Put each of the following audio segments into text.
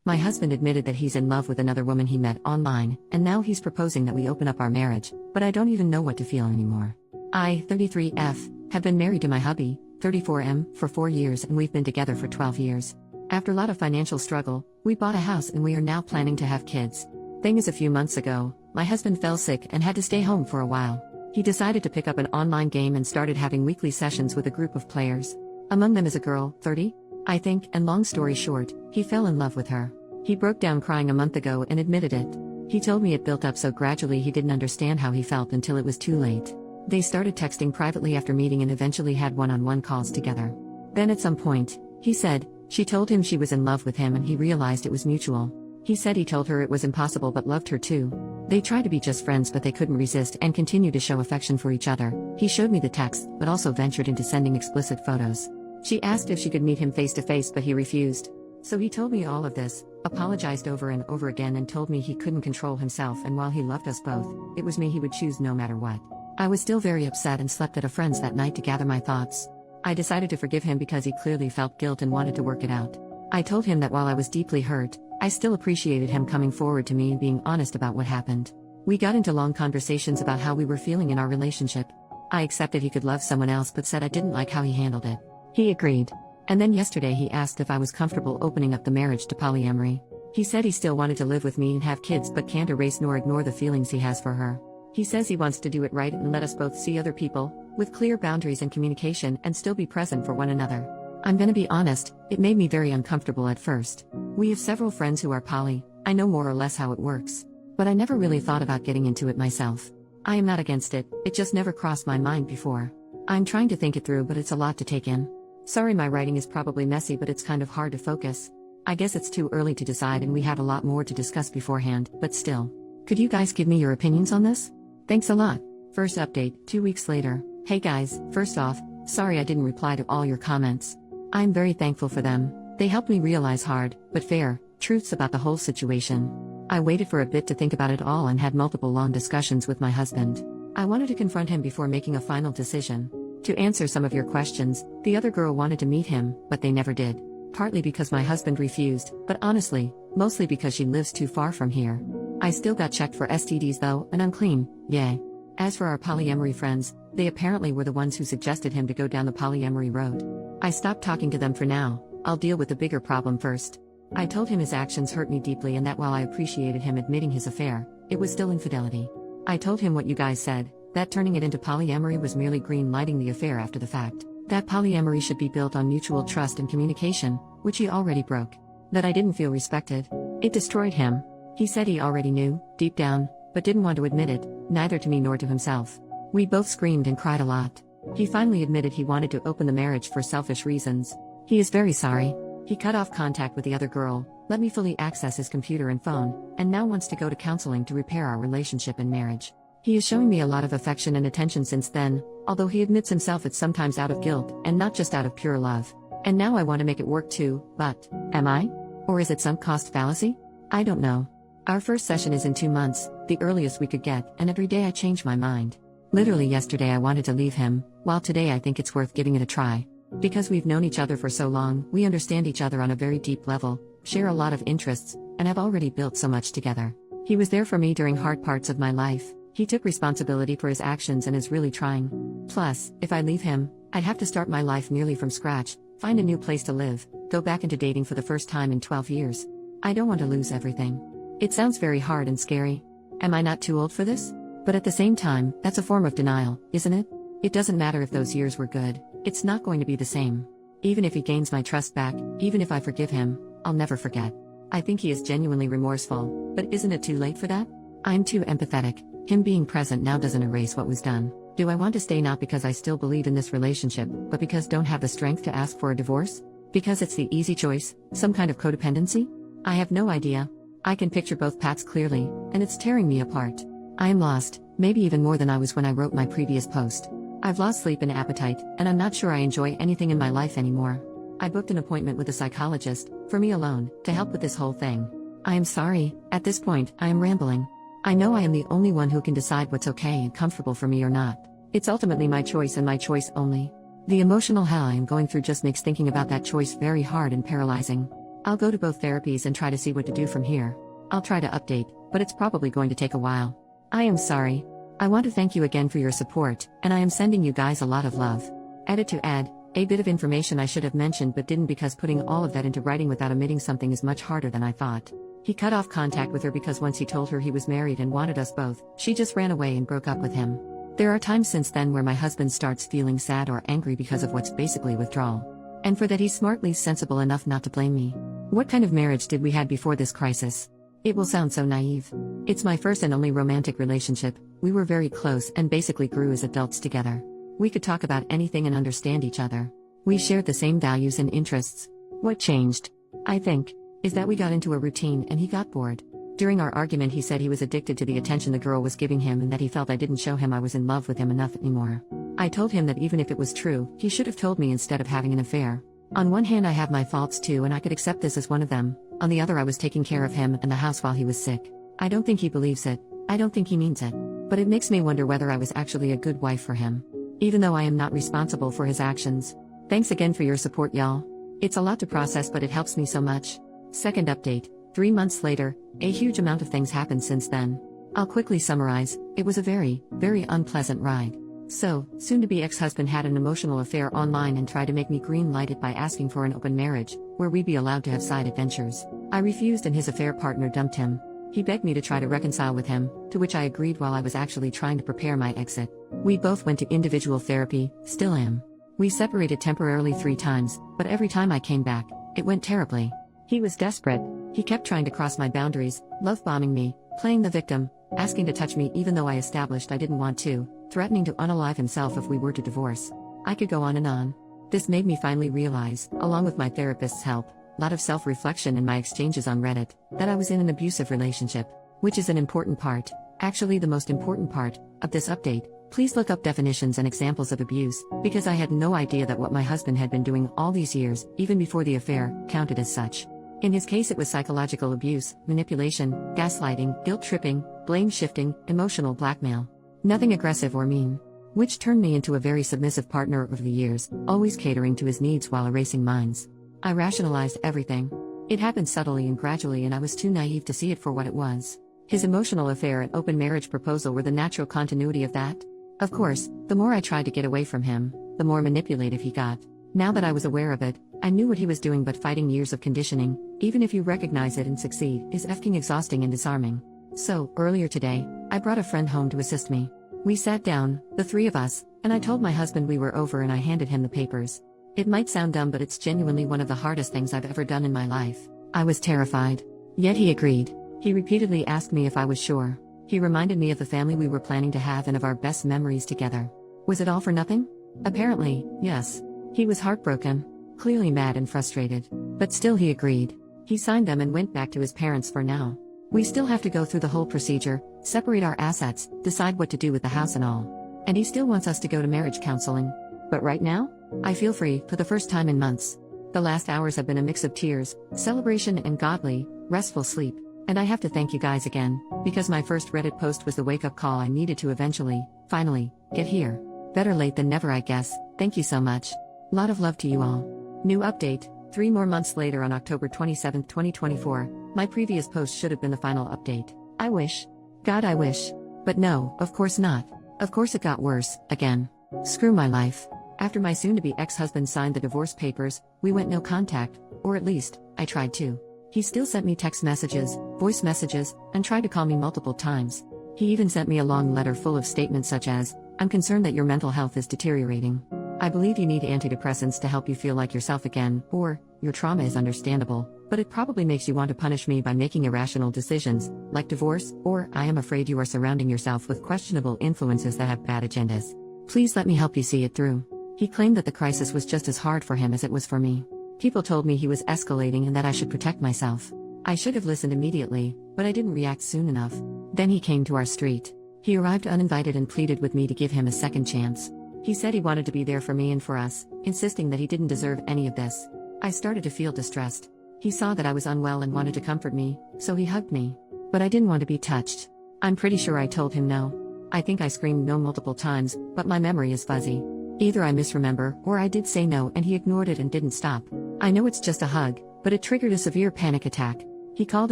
My husband admitted that he's in love with another woman he met online, and now he's proposing that we open up our marriage, but I don't even know what to feel anymore. I, 33F, have been married to my hubby, 34M, for 4 years, and we've been together for 12 years. After a lot of financial struggle, we bought a house and we are now planning to have kids. Thing is, a few months ago, my husband fell sick and had to stay home for a while. He decided to pick up an online game and started having weekly sessions with a group of players. Among them is a girl, 30, I think, and long story short, he fell in love with her. He broke down crying a month ago and admitted it. He told me it built up so gradually he didn't understand how he felt until it was too late. They started texting privately after meeting and eventually had one-on-one calls together. Then at some point, he said, she told him she was in love with him and he realized it was mutual. He said he told her it was impossible but loved her too. They tried to be just friends but they couldn't resist and continued to show affection for each other. He showed me the text but also ventured into sending explicit photos. She asked if she could meet him face to face but he refused. So he told me all of this, apologized over and over again and told me he couldn't control himself, and while he loved us both, it was me he would choose no matter what. I was still very upset and slept at a friend's that night to gather my thoughts. I decided to forgive him because he clearly felt guilt and wanted to work it out. I told him that while I was deeply hurt, I still appreciated him coming forward to me and being honest about what happened. We got into long conversations about how we were feeling in our relationship. I accepted he could love someone else but said I didn't like how he handled it. He agreed. And then yesterday he asked if I was comfortable opening up the marriage to polyamory. He said he still wanted to live with me and have kids but can't erase nor ignore the feelings he has for her. He says he wants to do it right and let us both see other people, with clear boundaries and communication, and still be present for one another. I'm gonna be honest, it made me very uncomfortable at first. We have several friends who are poly, I know more or less how it works. But I never really thought about getting into it myself. I am not against it, it just never crossed my mind before. I'm trying to think it through but it's a lot to take in. Sorry my writing is probably messy but it's kind of hard to focus. I guess it's too early to decide and we have a lot more to discuss beforehand, but still. Could you guys give me your opinions on this? Thanks a lot. First update, 2 weeks later. Hey guys, first off, sorry I didn't reply to all your comments. I'm very thankful for them. They helped me realize hard, but fair, truths about the whole situation. I waited for a bit to think about it all and had multiple long discussions with my husband. I wanted to confront him before making a final decision. To answer some of your questions, the other girl wanted to meet him, but they never did. Partly because my husband refused, but honestly, mostly because she lives too far from here. I still got checked for STDs though, and I'm clean, yay. As for our polyamory friends, they apparently were the ones who suggested him to go down the polyamory road. I stopped talking to them for now, I'll deal with the bigger problem first. I told him his actions hurt me deeply and that while I appreciated him admitting his affair, it was still infidelity. I told him what you guys said, that turning it into polyamory was merely green-lighting the affair after the fact. That polyamory should be built on mutual trust and communication, which he already broke. That I didn't feel respected. It destroyed him. He said he already knew, deep down, but didn't want to admit it, neither to me nor to himself. We both screamed and cried a lot. He finally admitted he wanted to open the marriage for selfish reasons. He is very sorry. He cut off contact with the other girl, let me fully access his computer and phone, and now wants to go to counseling to repair our relationship and marriage. He is showing me a lot of affection and attention since then, although he admits himself it's sometimes out of guilt, and not just out of pure love. And now I want to make it work too, but, am I? Or is it sunk cost fallacy? I don't know. Our first session is in 2 months, the earliest we could get, and every day I change my mind. Literally yesterday I wanted to leave him, while today I think it's worth giving it a try. Because we've known each other for so long, we understand each other on a very deep level, share a lot of interests, and have already built so much together. He was there for me during hard parts of my life. He took responsibility for his actions and is really trying. Plus, if I leave him, I'd have to start my life nearly from scratch, find a new place to live, go back into dating for the first time in 12 years. I don't want to lose everything. It sounds very hard and scary. Am I not too old for this? But at the same time, that's a form of denial, isn't it? It doesn't matter if those years were good, it's not going to be the same. Even if he gains my trust back, even if I forgive him, I'll never forget. I think he is genuinely remorseful, but isn't it too late for that? I'm too empathetic. Him being present now doesn't erase what was done. Do I want to stay not because I still believe in this relationship, but because don't have the strength to ask for a divorce? Because it's the easy choice, some kind of codependency? I have no idea. I can picture both paths clearly, and it's tearing me apart. I am lost, maybe even more than I was when I wrote my previous post. I've lost sleep and appetite, and I'm not sure I enjoy anything in my life anymore. I booked an appointment with a psychologist, for me alone, to help with this whole thing. I am sorry, at this point, I am rambling. I know I am the only one who can decide what's okay and comfortable for me or not. It's ultimately my choice and my choice only. The emotional hell I am going through just makes thinking about that choice very hard and paralyzing. I'll go to both therapies and try to see what to do from here. I'll try to update, but it's probably going to take a while. I am sorry. I want to thank you again for your support, and I am sending you guys a lot of love. Edit to add, a bit of information I should have mentioned but didn't because putting all of that into writing without omitting something is much harder than I thought. He cut off contact with her because once he told her he was married and wanted us both, she just ran away and broke up with him. There are times since then where my husband starts feeling sad or angry because of what's basically withdrawal. And for that he's smartly sensible enough not to blame me. What kind of marriage did we had before this crisis? It will sound so naive. It's my first and only romantic relationship. We were very close and basically grew as adults together. We could talk about anything and understand each other. We shared the same values and interests. What changed, I think, is that we got into a routine and he got bored. During our argument he said he was addicted to the attention the girl was giving him and that he felt I didn't show him I was in love with him enough anymore. I told him that even if it was true, he should have told me instead of having an affair. On one hand I have my faults too and I could accept this as one of them, on the other I was taking care of him and the house while he was sick. I don't think he believes it, I don't think he means it. But it makes me wonder whether I was actually a good wife for him. Even though I am not responsible for his actions. Thanks again for your support y'all. It's a lot to process but it helps me so much. Second update, 3 months later, a huge amount of things happened since then. I'll quickly summarize, it was a very, very unpleasant ride. So, soon-to-be ex-husband had an emotional affair online and tried to make me green-light it by asking for an open marriage, where we'd be allowed to have side adventures. I refused and his affair partner dumped him. He begged me to try to reconcile with him, to which I agreed while I was actually trying to prepare my exit. We both went to individual therapy, still am. We separated temporarily 3 times, but every time I came back, it went terribly. He was desperate. He kept trying to cross my boundaries, love-bombing me, playing the victim, asking to touch me even though I established I didn't want to, threatening to unalive himself if we were to divorce. I could go on and on. This made me finally realize, along with my therapist's help, a lot of self-reflection in my exchanges on Reddit, that I was in an abusive relationship, which is an important part, actually the most important part, of this update. Please look up definitions and examples of abuse, because I had no idea that what my husband had been doing all these years, even before the affair, counted as such. In his case it was psychological abuse, manipulation, gaslighting, guilt-tripping, blame-shifting, emotional blackmail. Nothing aggressive or mean. Which turned me into a very submissive partner over the years, always catering to his needs while erasing mine. I rationalized everything. It happened subtly and gradually and I was too naive to see it for what it was. His emotional affair and open marriage proposal were the natural continuity of that. Of course, the more I tried to get away from him, the more manipulative he got. Now that I was aware of it, I knew what he was doing, but fighting years of conditioning, even if you recognize it and succeed, is effing exhausting and disarming. So, earlier today, I brought a friend home to assist me. We sat down, the 3 of us, and I told my husband we were over and I handed him the papers. It might sound dumb but it's genuinely one of the hardest things I've ever done in my life. I was terrified. Yet he agreed. He repeatedly asked me if I was sure. He reminded me of the family we were planning to have and of our best memories together. Was it all for nothing? Apparently, yes. He was heartbroken, clearly mad and frustrated. But still he agreed. He signed them and went back to his parents for now. We still have to go through the whole procedure, separate our assets, decide what to do with the house and all. And he still wants us to go to marriage counseling. But right now, I feel free, for the first time in months. The last hours have been a mix of tears, celebration and godly, restful sleep. And I have to thank you guys again, because my first Reddit post was the wake-up call I needed to eventually, finally, get here. Better late than never I guess. Thank you so much. Lot of love to you all. New update, 3 more months later on October 27, 2024, my previous post should have been the final update. I wish. God I wish. But no, of course not. Of course it got worse, again. Screw my life. After my soon-to-be ex-husband signed the divorce papers, we went no contact, or at least, I tried to. He still sent me text messages, voice messages, and tried to call me multiple times. He even sent me a long letter full of statements such as, "I'm concerned that your mental health is deteriorating. I believe you need antidepressants to help you feel like yourself again," or, "Your trauma is understandable, but it probably makes you want to punish me by making irrational decisions, like divorce," or, "I am afraid you are surrounding yourself with questionable influences that have bad agendas. Please let me help you see it through." He claimed that the crisis was just as hard for him as it was for me. People told me he was escalating and that I should protect myself. I should have listened immediately, but I didn't react soon enough. Then he came to our street. He arrived uninvited and pleaded with me to give him a second chance. He said he wanted to be there for me and for us, insisting that he didn't deserve any of this. I started to feel distressed. He saw that I was unwell and wanted to comfort me, so he hugged me. But I didn't want to be touched. I'm pretty sure I told him no. I think I screamed no multiple times, but my memory is fuzzy. Either I misremember, or I did say no and he ignored it and didn't stop. I know it's just a hug, but it triggered a severe panic attack. He called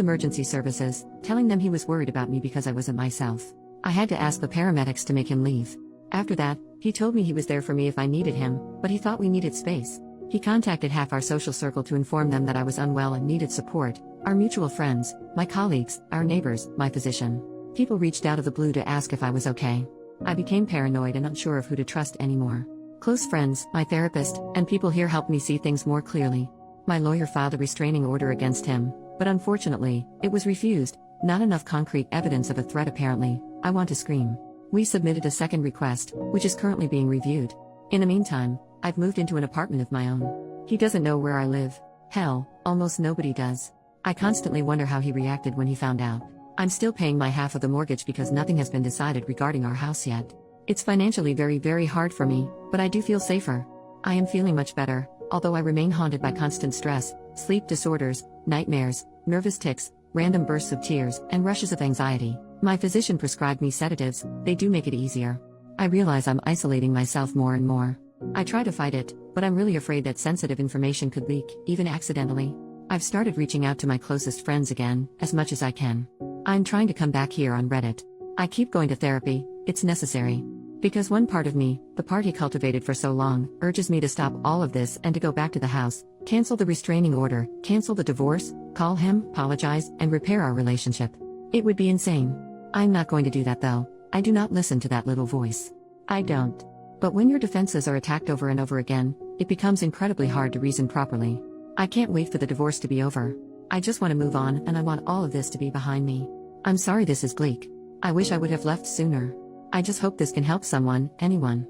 emergency services, telling them he was worried about me because I wasn't myself. I had to ask the paramedics to make him leave. After that, he told me he was there for me if I needed him, but he thought we needed space. He contacted half our social circle to inform them that I was unwell and needed support: our mutual friends, my colleagues, our neighbors, my physician. People reached out of the blue to ask if I was okay. I became paranoid and unsure of who to trust anymore. Close friends, my therapist, and people here helped me see things more clearly. My lawyer filed a restraining order against him, but unfortunately, it was refused. Not enough concrete evidence of a threat apparently. I want to scream. We submitted a second request, which is currently being reviewed. In the meantime, I've moved into an apartment of my own. He doesn't know where I live. Hell, almost nobody does. I constantly wonder how he reacted when he found out. I'm still paying my half of the mortgage because nothing has been decided regarding our house yet. It's financially very hard for me, but I do feel safer. I am feeling much better, although I remain haunted by constant stress, sleep disorders, nightmares, nervous tics, random bursts of tears, and rushes of anxiety. My physician prescribed me sedatives. They do make it easier. I realize I'm isolating myself more and more. I try to fight it, but I'm really afraid that sensitive information could leak, even accidentally. I've started reaching out to my closest friends again, as much as I can. I'm trying to come back here on Reddit. I keep going to therapy, it's necessary. Because one part of me, the part he cultivated for so long, urges me to stop all of this and to go back to the house, cancel the restraining order, cancel the divorce, call him, apologize, and repair our relationship. It would be insane. I'm not going to do that though. I do not listen to that little voice. I don't. But when your defenses are attacked over and over again, it becomes incredibly hard to reason properly. I can't wait for the divorce to be over. I just want to move on and I want all of this to be behind me. I'm sorry this is bleak. I wish I would have left sooner. I just hope this can help someone, anyone.